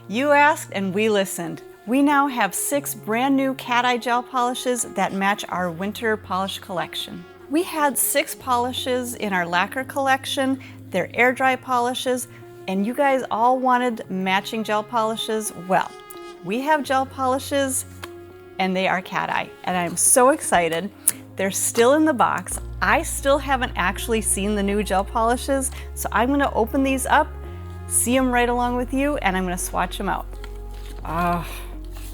You asked and we listened. We now have 6 brand new cat eye gel polishes that match our winter polish collection. We had 6 polishes in our lacquer collection. They're air dry polishes, and you guys all wanted matching gel polishes. Well, we have gel polishes and they are cat eye, and I'm so excited. They're still in the box. I still haven't actually seen the new gel polishes, so I'm gonna open these up, see them right along with you, and I'm gonna swatch them out. Oh,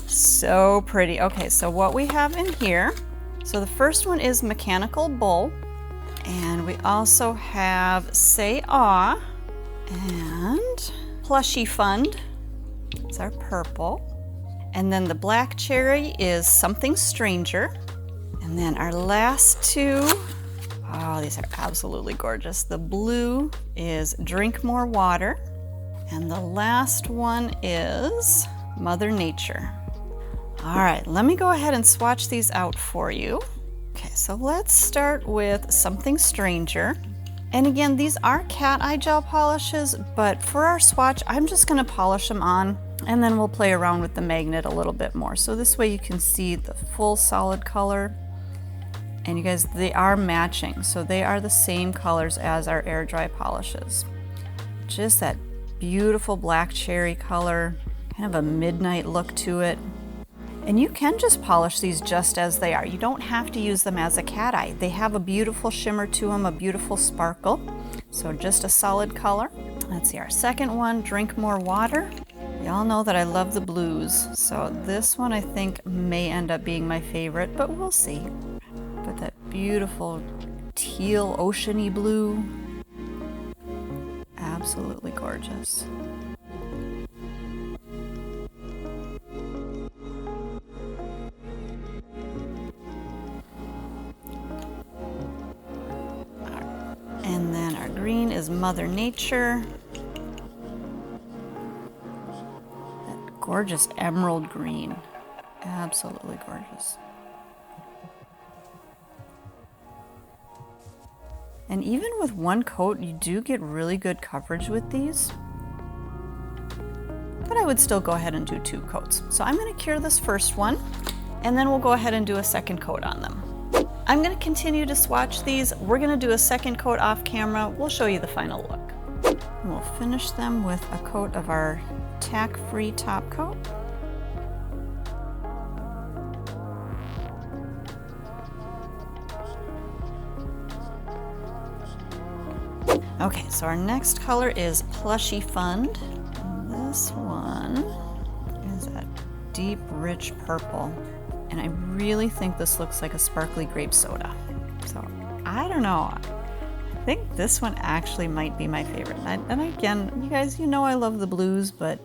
so pretty. Okay, so what we have in here, so the first one is Mechanical Bull, and we also have Say Aw, and Plushy Fund is our purple, and then the black cherry is Something Stranger, and then our last two, oh, these are absolutely gorgeous. The blue is Drink More Water, and the last one is Mother Nature. All right, let me go ahead and swatch these out for you. Okay, so let's start with Something Stranger. And again, these are cat eye gel polishes, but for our swatch, I'm just gonna polish them on, and then we'll play around with the magnet a little bit more. So this way you can see the full solid color. And you guys, they are matching. So they are the same colors as our air dry polishes. Just that beautiful black cherry color, kind of a midnight look to it. And you can just polish these just as they are. You don't have to use them as a cat eye. They have a beautiful shimmer to them, a beautiful sparkle. So just a solid color. Let's see, our second one, Drink More Water. Y'all know that I love the blues. So this one I think may end up being my favorite, but we'll see. But that beautiful teal oceany blue. Absolutely gorgeous. And then our green is Mother Nature. That gorgeous emerald green. Absolutely gorgeous. And even with one coat, you do get really good coverage with these. But I would still go ahead and do 2 coats. So I'm gonna cure this first one, and then we'll go ahead and do a second coat on them. I'm gonna continue to swatch these. We're gonna do a second coat off camera. We'll show you the final look. And we'll finish them with a coat of our tack-free top coat. Okay, so our next color is Plushy Fund. And this one is that deep, rich purple. And I really think this looks like a sparkly grape soda. So I don't know. I think this one actually might be my favorite. And again, you guys, you know I love the blues, but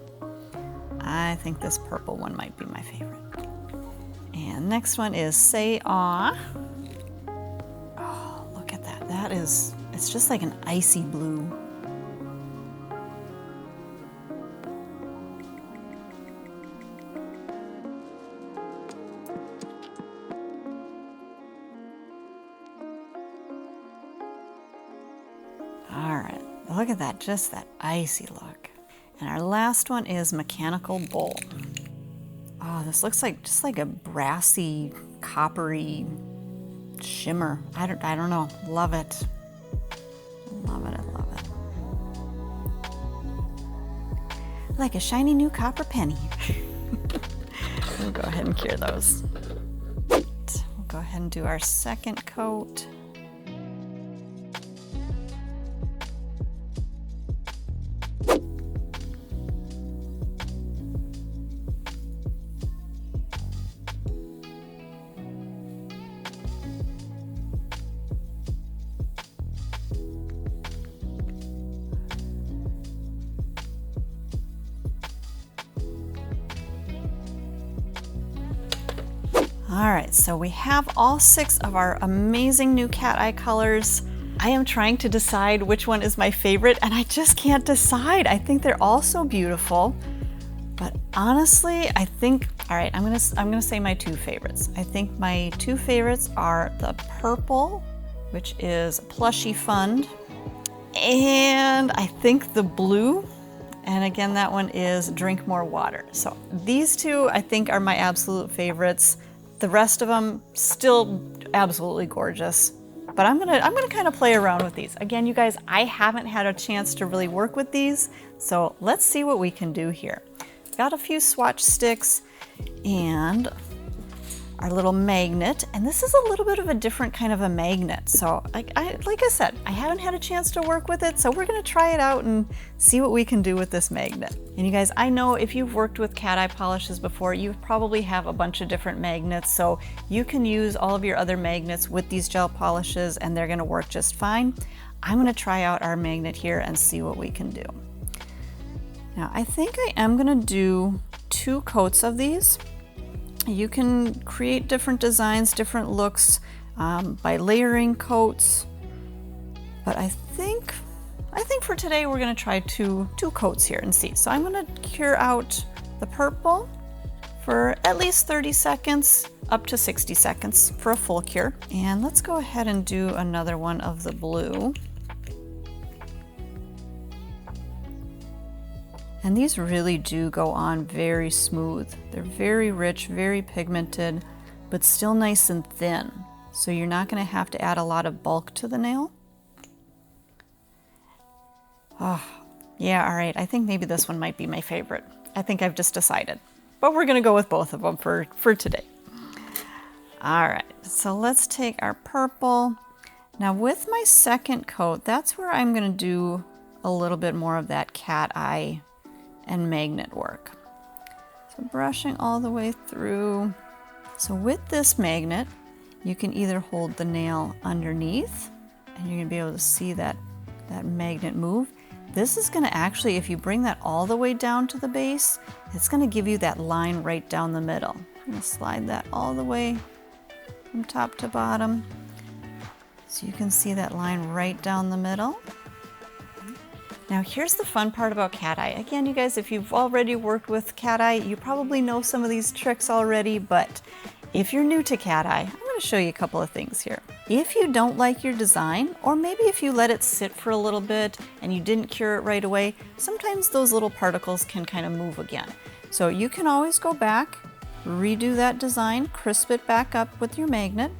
I think this purple one might be my favorite. And next one is Say Aw. Oh, look at that. That is, it's just like an icy blue. All right, look at that, just that icy look. And our last one is Mechanical Bull. Oh, this looks like just like a brassy, coppery shimmer. I don't know, love it. Love it, I love it. Like a shiny new copper penny. We'll go ahead and cure those. We'll go ahead and do our second coat. All right, so we have all 6 of our amazing new cat eye colors. I am trying to decide which one is my favorite, and I just can't decide. I think they're all so beautiful, but honestly, I think, all right, I'm gonna say my 2 favorites. I think my 2 favorites are the purple, which is Plushy Fund, and I think the blue And again, that one is Drink More Water. So these two I think are my absolute favorites. The rest of them still absolutely gorgeous. But I'm gonna kind of play around with these. Again, you guys, I haven't had a chance to really work with these, so let's see what we can do here. Got a few swatch sticks and our little magnet, and this is a little bit of a different kind of a magnet. So like I said, I haven't had a chance to work with it, so we're gonna try it out and see what we can do with this magnet. And you guys, I know if you've worked with cat eye polishes before, you probably have a bunch of different magnets, so you can use all of your other magnets with these gel polishes and they're gonna work just fine. I'm gonna try out our magnet here and see what we can do. Now, I think I am gonna do 2 coats of these. You can create different designs, different looks by layering coats, but I think for today we're going to try two coats here and see. So I'm going to cure out the purple for at least 30 seconds, up to 60 seconds for a full cure. And let's go ahead and do another one of the blue. And these really do go on very smooth. They're very rich, very pigmented, but still nice and thin. So you're not gonna have to add a lot of bulk to the nail. Oh, yeah, all right. I think maybe this one might be my favorite. I think I've just decided, but we're gonna go with both of them for today. All right, so let's take our purple. Now with my second coat, that's where I'm gonna do a little bit more of that cat eye and magnet work. So brushing all the way through. So with this magnet, you can either hold the nail underneath and you're gonna be able to see that magnet move. This is gonna actually, if you bring that all the way down to the base, it's gonna give you that line right down the middle. I'm gonna slide that all the way from top to bottom. So you can see that line right down the middle. Now here's the fun part about cat eye. Again, you guys, if you've already worked with cat eye, you probably know some of these tricks already, but if you're new to cat eye, I'm gonna show you a couple of things here. If you don't like your design, or maybe if you let it sit for a little bit and you didn't cure it right away, sometimes those little particles can kind of move again. So you can always go back, redo that design, crisp it back up with your magnet,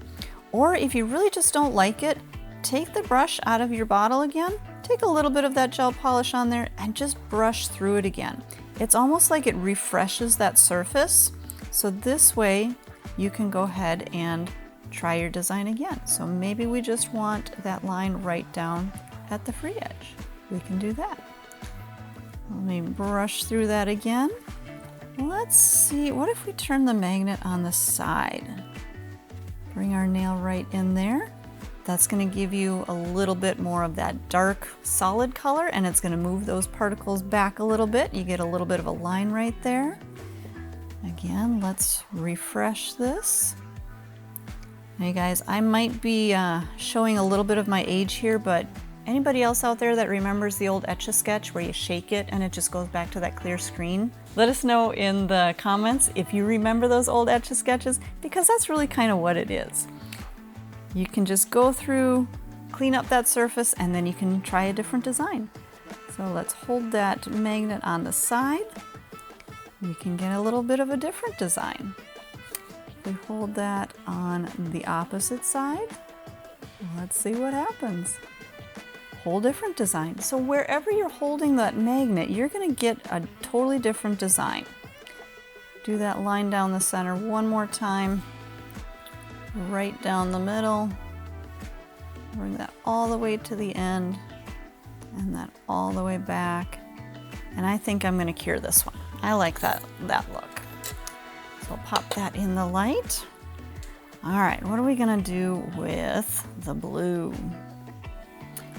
or if you really just don't like it, take the brush out of your bottle again, take a little bit of that gel polish on there and just brush through it again. It's almost like it refreshes that surface. So this way you can go ahead and try your design again. So maybe we just want that line right down at the free edge. We can do that. Let me brush through that again. Let's see, what if we turn the magnet on the side? Bring our nail right in there. That's going to give you a little bit more of that dark solid color, and it's going to move those particles back a little bit. You get a little bit of a line right there. Again, let's refresh this. Hey guys, I might be showing a little bit of my age here, but anybody else out there that remembers the old Etch-a-Sketch where you shake it and it just goes back to that clear screen? Let us know in the comments if you remember those old Etch-a-Sketches, because that's really kind of what it is. You can just go through, clean up that surface, and then you can try a different design. So let's hold that magnet on the side. You can get a little bit of a different design. If we hold that on the opposite side, let's see what happens. Whole different design. So wherever you're holding that magnet, you're gonna get a totally different design. Do that line down the center one more time. Right down the middle, bring that all the way to the end, and that all the way back. And I think I'm gonna cure this one. I like that look. So I'll pop that in the light. All right, what are we gonna do with the blue?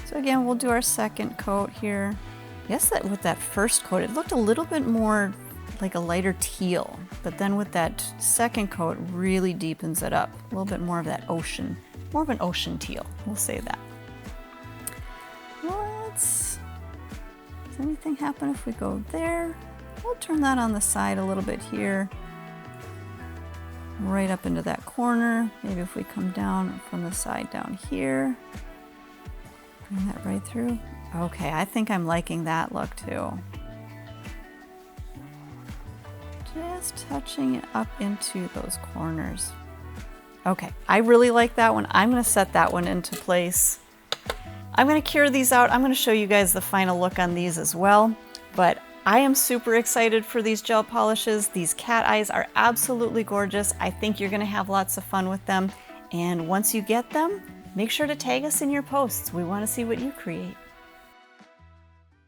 So again, we'll do our second coat here. I guess that with that first coat, it looked a little bit more like a lighter teal, but then with that second coat really deepens it up. A little bit more of that ocean, more of an ocean teal, we'll say that. Does anything happen if we go there? We'll turn that on the side a little bit here. Right up into that corner. Maybe if we come down from the side down here. Bring that right through. Okay, I think I'm liking that look too. Just touching it up into those corners. Okay, I really like that one. I'm gonna set that one into place. I'm gonna cure these out. I'm gonna show you guys the final look on these as well, but I am super excited for these gel polishes. These cat eyes are absolutely gorgeous. I think you're gonna have lots of fun with them. And once you get them, make sure to tag us in your posts. We wanna see what you create.